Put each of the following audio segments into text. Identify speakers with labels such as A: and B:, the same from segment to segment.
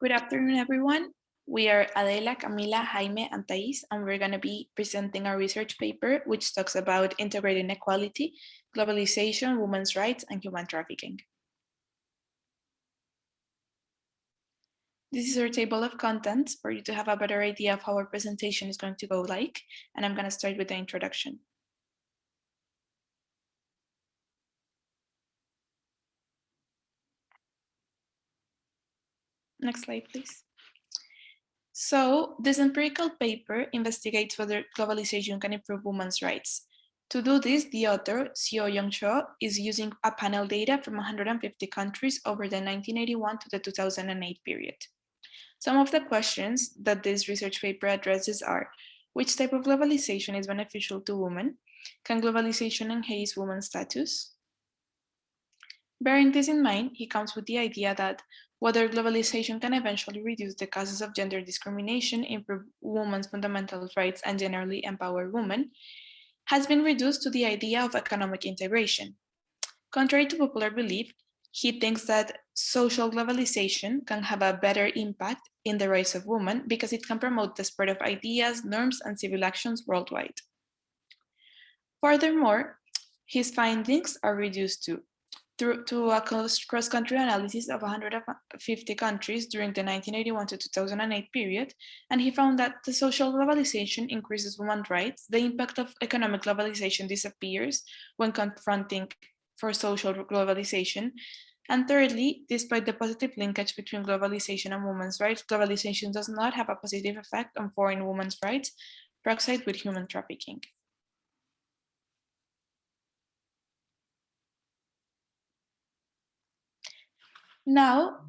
A: Good afternoon, everyone. We are Adela, Camila, Jaime, and Thais, and we're going to be presenting our research paper, which talks about integrating equality, globalization, women's rights, and human trafficking. This is our table of contents for you to have a better idea of how our presentation is going to go like, and I'm going to start with the introduction. Next slide, please. So this empirical paper investigates whether globalization can improve women's rights. To do this, the author, Xiaoyong Cho, is using a panel data from 150 countries over the 1981 to the 2008 period. Some of the questions that this research paper addresses are: which type of globalization is beneficial to women? Can globalization enhance women's status? Bearing this in mind, he comes with the idea that whether globalization can eventually reduce the causes of gender discrimination, improve women's fundamental rights, and generally empower women, has been reduced to the idea of economic integration. Contrary to popular belief, he thinks that social globalization can have a better impact in the rights of women because it can promote the spread of ideas, norms, and civil actions worldwide. Furthermore, his findings are reduced to a cross-country analysis of 150 countries during the 1981 to 2008 period, and he found that the social globalization increases women's rights, the impact of economic globalization disappears when confronting for social globalization, and thirdly, despite the positive linkage between globalization and women's rights, globalization does not have a positive effect on foreign women's rights, proxide with human trafficking. Now,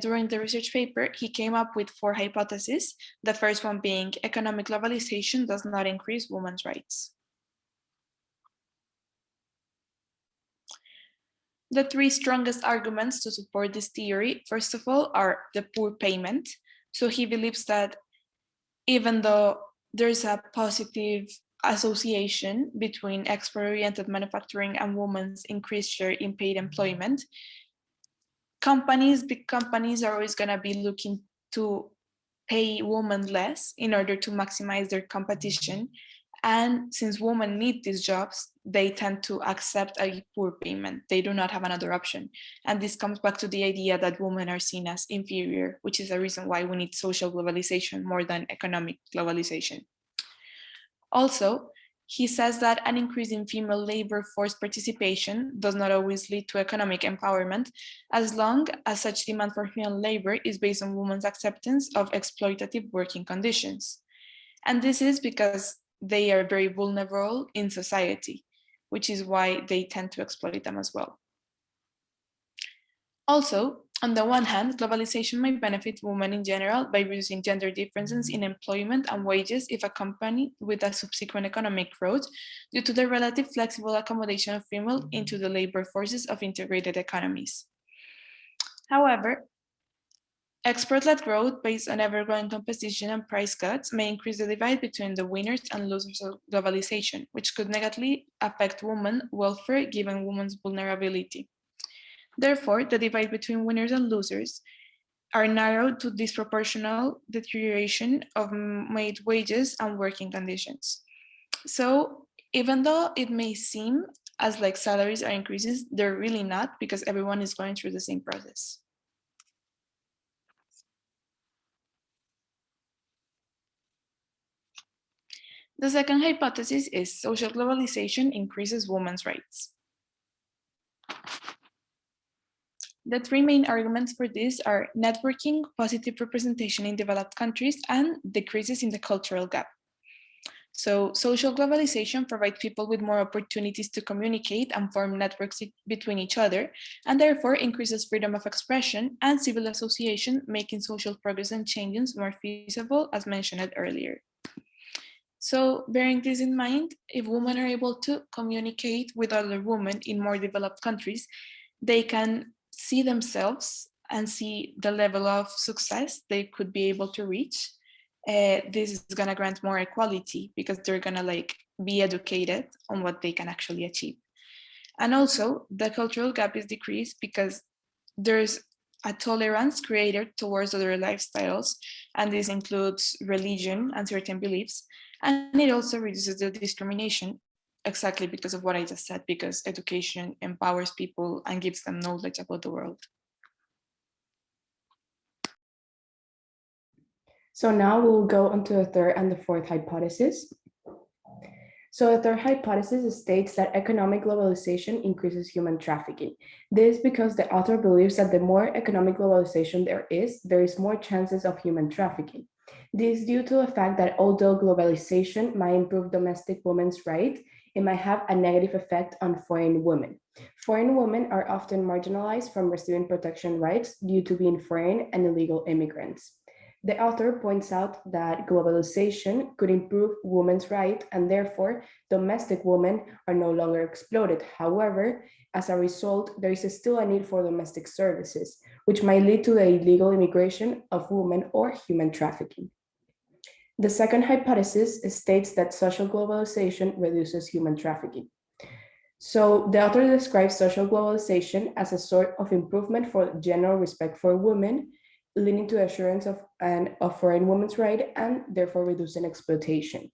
A: during the research paper, he came up with 4 hypotheses, the first one being economic globalization does not increase women's rights. The 3 strongest arguments to support this theory, first of all, are the poor payment. So he believes that even though there's a positive association between export-oriented manufacturing and women's increased share in paid employment, big companies are always going to be looking to pay women less in order to maximize their competition. And since women need these jobs, they tend to accept a poor payment. They do not have another option. And this comes back to the idea that women are seen as inferior, which is a reason why we need social globalization more than economic globalization. Also, he says that an increase in female labor force participation does not always lead to economic empowerment, as long as such demand for female labor is based on women's acceptance of exploitative working conditions. And this is because they are very vulnerable in society, which is why they tend to exploit them as well. Also, on the one hand, globalization may benefit women in general by reducing gender differences in employment and wages if accompanied with a subsequent economic growth due to the relative flexible accommodation of females into the labor forces of integrated economies. However, export-led growth based on ever-growing competition and price cuts may increase the divide between the winners and losers of globalization, which could negatively affect women's welfare given women's vulnerability. Therefore, the divide between winners and losers are narrowed to disproportional deterioration of maid wages and working conditions. So even though it may seem as like salaries are increases, they're really not, because everyone is going through the same process. The second hypothesis is social globalization increases women's rights. The 3 main arguments for this are networking, positive representation in developed countries, and decreases in the cultural gap. So social globalization provides people with more opportunities to communicate and form networks between each other, and therefore increases freedom of expression and civil association, making social progress and changes more feasible, as mentioned earlier. So bearing this in mind, if women are able to communicate with other women in more developed countries, they can see themselves and see the level of success they could be able to reach. This is going to grant more equality because they're going to be educated on what they can actually achieve. And also the cultural gap is decreased because there's a tolerance created towards other lifestyles, and this includes religion and certain beliefs, and it also reduces the discrimination exactly because of what I just said, because education empowers people and gives them knowledge about the world.
B: So now we'll go on to the third and the fourth hypothesis. So the third hypothesis states that economic globalization increases human trafficking. This because the author believes that the more economic globalization there is more chances of human trafficking. This is due to the fact that although globalization might improve domestic women's rights, it might have a negative effect on foreign women. Foreign women are often marginalized from receiving protection rights due to being foreign and illegal immigrants. The author points out that globalization could improve women's rights and therefore domestic women are no longer exploited. However, as a result, there is still a need for domestic services, which might lead to the illegal immigration of women or human trafficking. The second hypothesis states that social globalization reduces human trafficking. So the author describes social globalization as a sort of improvement for general respect for women, leading to assurance of foreign women's rights and therefore reducing exploitation.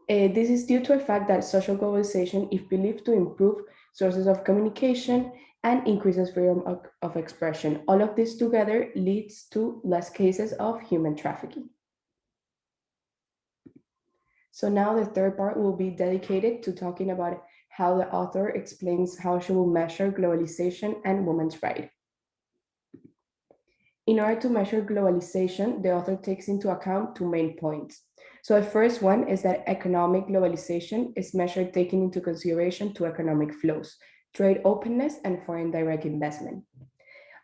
B: This is due to the fact that social globalization is believed to improve sources of communication and increases freedom of expression. All of this together leads to less cases of human trafficking. So now the third part will be dedicated to talking about how the author explains how she will measure globalization and women's rights. In order to measure globalization, the author takes into account two main points. So the first one is that economic globalization is measured taking into consideration two economic flows, trade openness and foreign direct investment.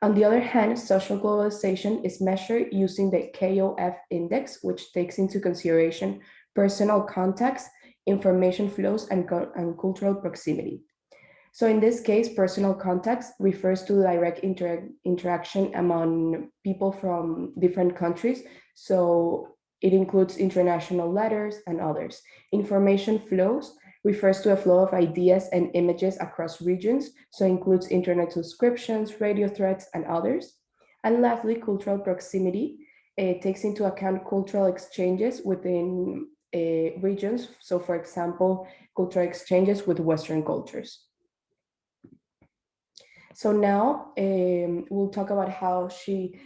B: On the other hand, social globalization is measured using the KOF index, which takes into consideration personal contacts, information flows, and cultural proximity. So in this case, personal contacts refers to direct interaction among people from different countries. So it includes international letters and others. Information flows refers to a flow of ideas and images across regions. So includes internet subscriptions, radio threads, and others. And lastly, cultural proximity takes into account cultural exchanges within regions. So for example, cultural exchanges with Western cultures. So now we'll talk about how she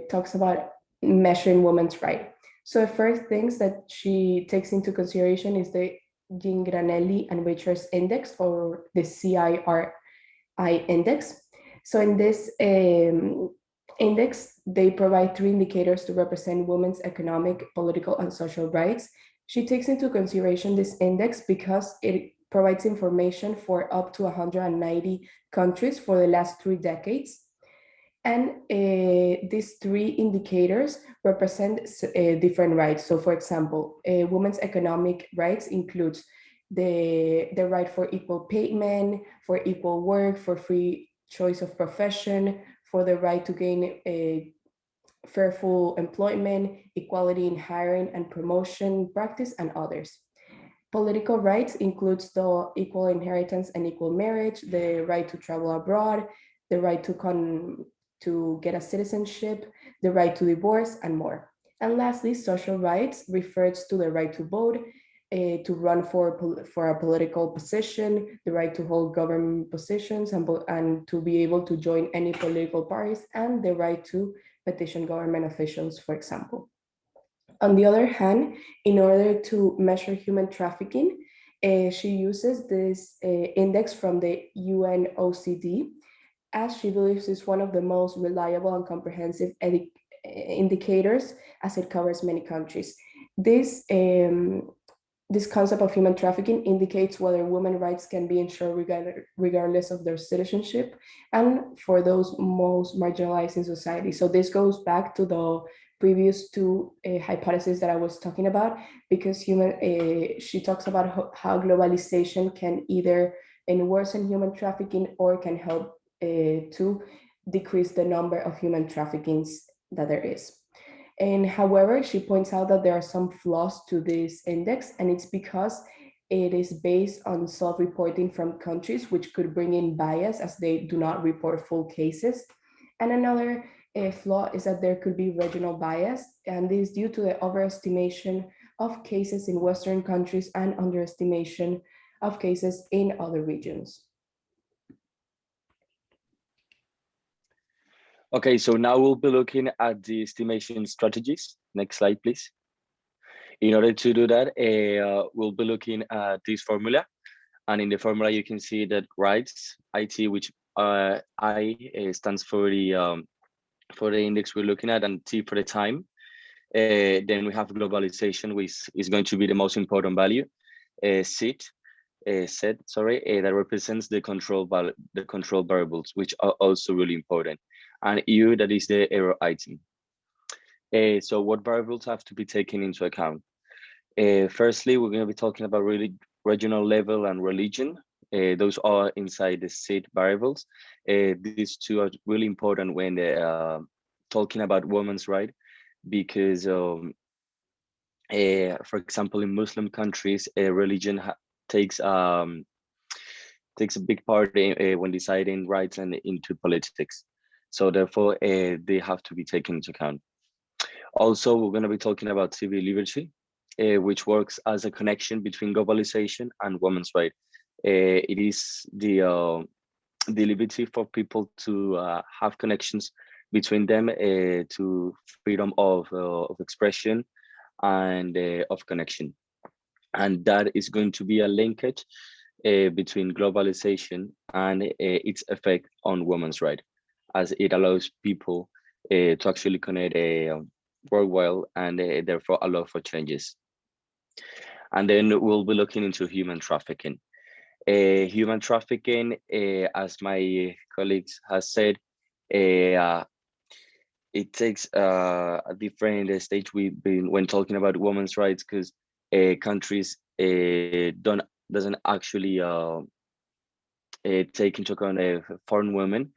B: talks about measuring women's rights. So the first things that she takes into consideration is the Gingrelli and Richards index, or the CIRI index. So in this index, they provide three indicators to represent women's economic, political, and social rights. She takes into consideration this index because it provides information for up to 190 countries for the last 3 decades. And these three indicators represent different rights. So for example, women's economic rights includes the right for equal payment, for equal work, for free choice of profession, for the right to gain a fair full employment, equality in hiring and promotion practice, and others. Political rights includes the equal inheritance and equal marriage, the right to travel abroad, the right to get a citizenship, the right to divorce, and more. And lastly, social rights refers to the right to vote, to run for a political position, the right to hold government positions, and to be able to join any political parties, and the right to petition government officials, for example. On the other hand, in order to measure human trafficking, she uses this index from the UNOCD, as she believes is one of the most reliable and comprehensive indicators, as it covers many countries. This concept of human trafficking indicates whether women's rights can be ensured regardless of their citizenship and for those most marginalized in society. So this goes back to the previous two hypotheses that I was talking about, because she talks about how globalization can either worsen human trafficking or can help to decrease the number of human traffickings that there is. And however, she points out that there are some flaws to this index, and it's because it is based on self-reporting from countries, which could bring in bias as they do not report full cases. And another flaw is that there could be regional bias, and this is due to the overestimation of cases in Western countries and underestimation of cases in other regions.
C: Okay, so now we'll be looking at the estimation strategies. Next slide, please. In order to do that, we'll be looking at this formula. And in the formula, you can see that rights, IT, which I stands for the index we're looking at, and T for the time. Then we have globalization, which is going to be the most important value. Set, that represents the control variables, which are also really important. And U, that is the error item. So what variables have to be taken into account? Firstly, we're going to be talking about really regional level and religion. Those are inside the set variables. These two are really important when talking about women's rights, because for example, in Muslim countries, religion takes a big part when deciding rights and into politics. So therefore, they have to be taken into account. Also, we're going to be talking about civil liberty, which works as a connection between globalization and women's rights. It is the liberty for people to have connections between them, to freedom of expression and of connection. And that is going to be a linkage between globalization and its effect on women's rights, as it allows people to actually connect worldwide and therefore allow for changes. And then we'll be looking into human trafficking. Human trafficking, as my colleagues has said, it takes a different stage when talking about women's rights, because countries doesn't actually take into account foreign women,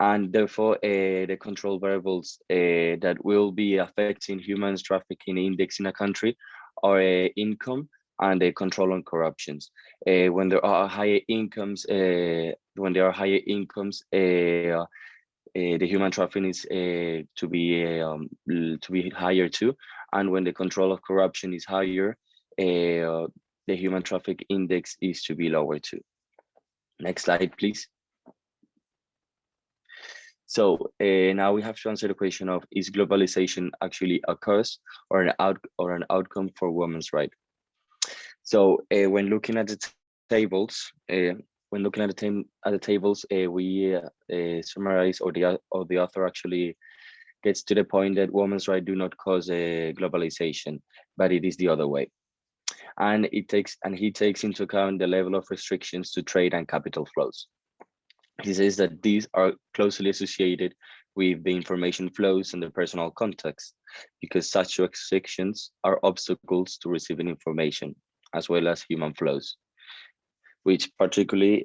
C: and therefore the control variables that will be affecting human trafficking index in a country are income and the control on corruptions. When there are higher incomes, the human trafficking is to be higher too, and when the control of corruption is higher, the human traffic index is to be lower too. Next slide, please. So now we have to answer the question of, is globalization actually a cause or an outcome for women's rights? So when looking at the tables, we summarize, or the author actually gets to the point that women's rights do not cause globalization, but it is the other way. And he takes into account the level of restrictions to trade and capital flows. He says that these are closely associated with the information flows and the personal context, because such restrictions are obstacles to receiving information, as well as human flows, which particularly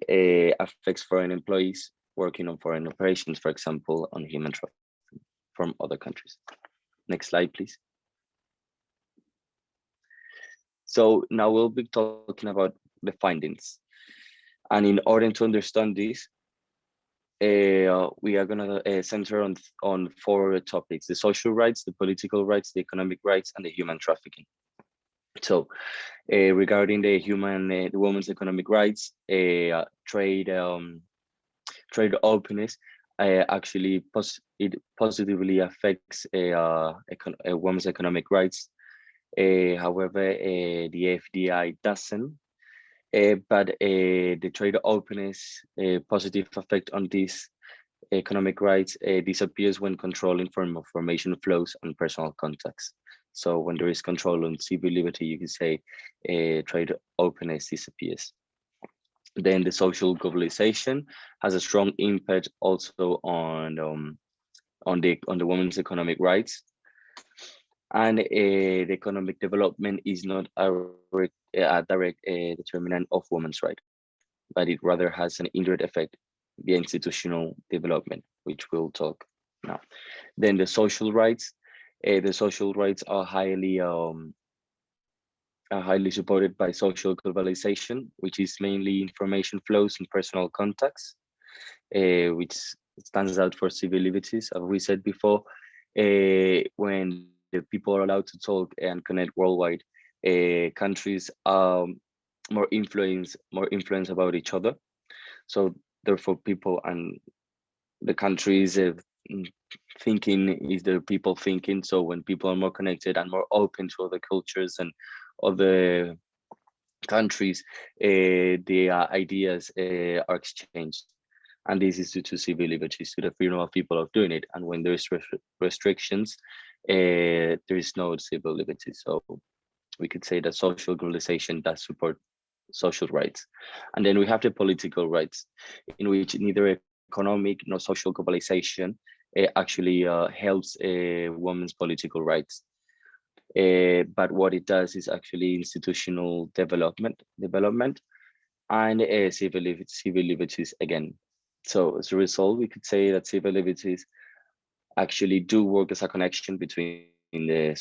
C: affects foreign employees working on foreign operations, for example, on human trafficking from other countries. Next slide, please. So now we'll be talking about the findings. And in order to understand this, we are going to center on 4 topics: the social rights, the political rights, the economic rights, and the human trafficking. So regarding the women's economic rights, trade openness actually positively affects a women's economic rights. However, the FDI doesn't. But the trade openness positive effect on these economic rights disappears when controlling information flows and personal contacts. So when there is control on civil liberty, you can say trade openness disappears. Then the social globalization has a strong impact also on the women's economic rights. And the economic development is not a direct determinant of women's rights, but it rather has an indirect effect, the institutional development, which we'll talk now. Then the social rights are highly supported by social globalization, which is mainly information flows and personal contacts, which stands out for civil liberties, as we said before. When the people are allowed to talk and connect worldwide, countries more influence about each other. So therefore, people and the countries mm, thinking is the people thinking. So when people are more connected and more open to other cultures and other countries, the ideas are exchanged. And this is due to civil liberties, to the freedom of people of doing it. And when there's restrictions, there is no civil liberty. So we could say that social globalization does support social rights. And then we have the political rights, in which neither economic nor social globalization actually helps women's political rights. But what it does is actually institutional development and civil liberties again. So as a result, we could say that civil liberties actually do work as a connection between the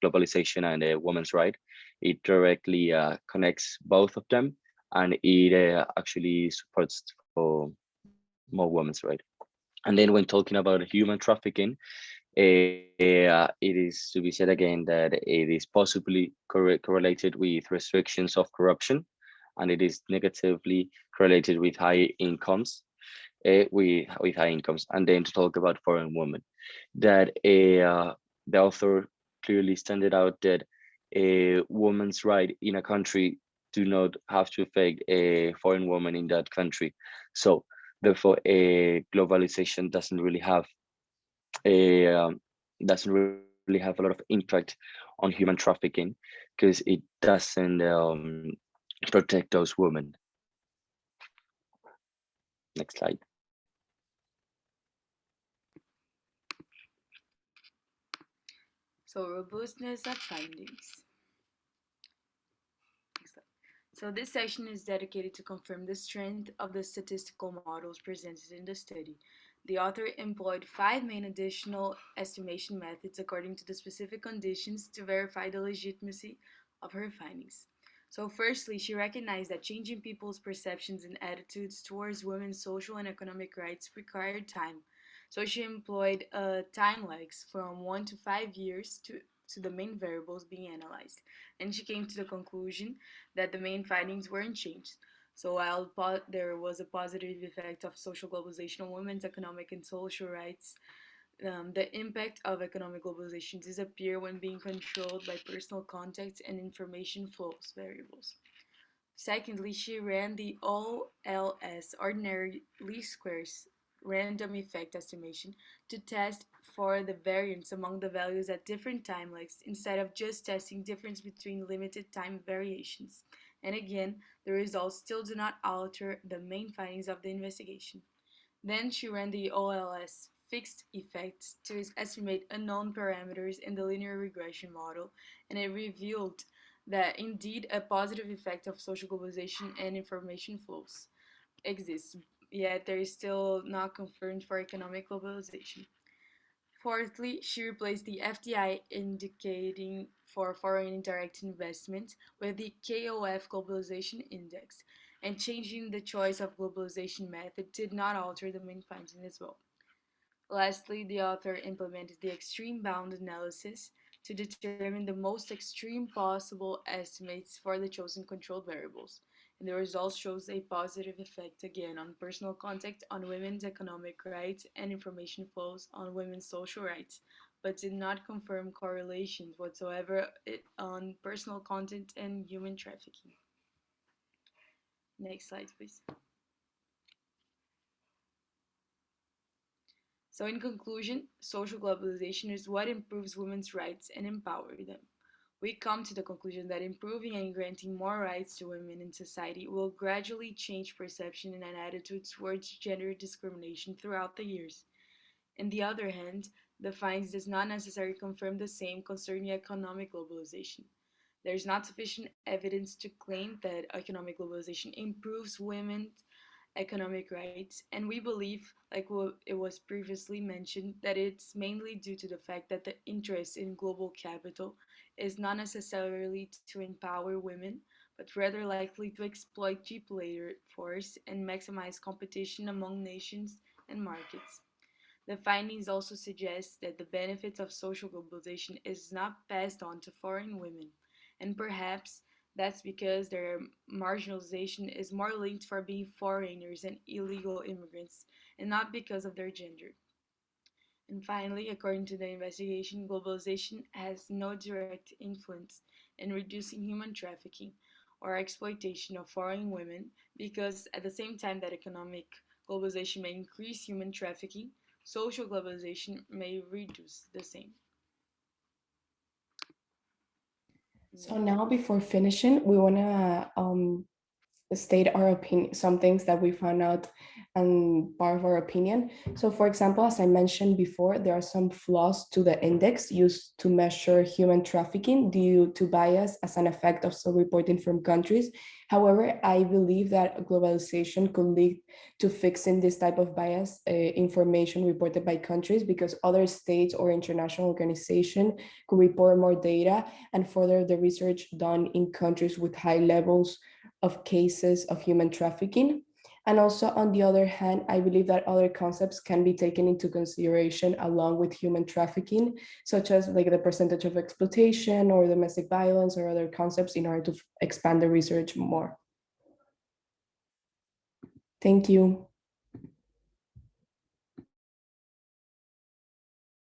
C: globalization and the women's right. It directly connects both of them, and it actually supports for more women's right. And then when talking about human trafficking, it is to be said again that it is possibly correlated with restrictions of corruption, and it is negatively correlated with high incomes, with high incomes. And then to talk about foreign women, that the author clearly standed out that a woman's right in a country do not have to affect a foreign woman in that country. So therefore, a globalization a doesn't really have a lot of impact on human trafficking, because it doesn't protect those women. Next slide.
D: So, robustness of findings. So, this section is dedicated to confirm the strength of the statistical models presented in the study. The author employed five main additional estimation methods according to the specific conditions to verify the legitimacy of her findings. So, firstly, she recognized that changing people's perceptions and attitudes towards women's social and economic rights required time. So, she employed time lags from 1 to 5 years to the main variables being analyzed. And she came to the conclusion that the main findings weren't changed. So while there was a positive effect of social globalization on women's economic and social rights, the impact of economic globalization disappear when being controlled by personal contacts and information flows variables. Secondly, she ran the OLS, ordinary least squares random effect estimation, to test for the variance among the values at different time lengths instead of just testing difference between limited time variations. And again, the results still do not alter the main findings of the investigation. Then she ran the OLS fixed effects to estimate unknown parameters in the linear regression model, and it revealed that indeed a positive effect of social globalization and information flows exists, yet there is still not confirmed for economic globalization. Fourthly, she replaced the FDI indicating for foreign direct investment with the KOF Globalization Index, and changing the choice of globalization method did not alter the main finding as well. Lastly, the author implemented the extreme bound analysis to determine the most extreme possible estimates for the chosen controlled variables. And the result shows a positive effect again on personal contact, on women's economic rights, and information flows on women's social rights, but did not confirm correlations whatsoever on personal content and human trafficking. Next slide, please. So, in conclusion, social globalization is what improves women's rights and empowers them. We come to the conclusion that improving and granting more rights to women in society will gradually change perception and attitudes towards gender discrimination throughout the years. On the other hand, the findings does not necessarily confirm the same concerning economic globalization. There is not sufficient evidence to claim that economic globalization improves women's economic rights, and we believe, like what it was previously mentioned, that it's mainly due to the fact that the interest in global capital is not necessarily to empower women, but rather likely to exploit cheap labor force and maximize competition among nations and markets. The findings also suggest that the benefits of social globalization is not passed on to foreign women, and perhaps that's because their marginalization is more linked for being foreigners and illegal immigrants, and not because of their gender. And finally, according to the investigation, globalization has no direct influence in reducing human trafficking or exploitation of foreign women because at the same time that economic globalization may increase human trafficking, social globalization may reduce the same.
B: So now before finishing, we wanna state our opinion, some things that we found out and part of our opinion. So for example, as I mentioned before, there are some flaws to the index used to measure human trafficking due to bias as an effect of self-reporting from countries. However, I believe that globalization could lead to fixing this type of bias information reported by countries because other states or international organizations could report more data and further the research done in countries with high levels of cases of human trafficking. And also, on the other hand, I believe that other concepts can be taken into consideration along with human trafficking, such as like the percentage of exploitation or domestic violence or other concepts in order to expand the research more. Thank you.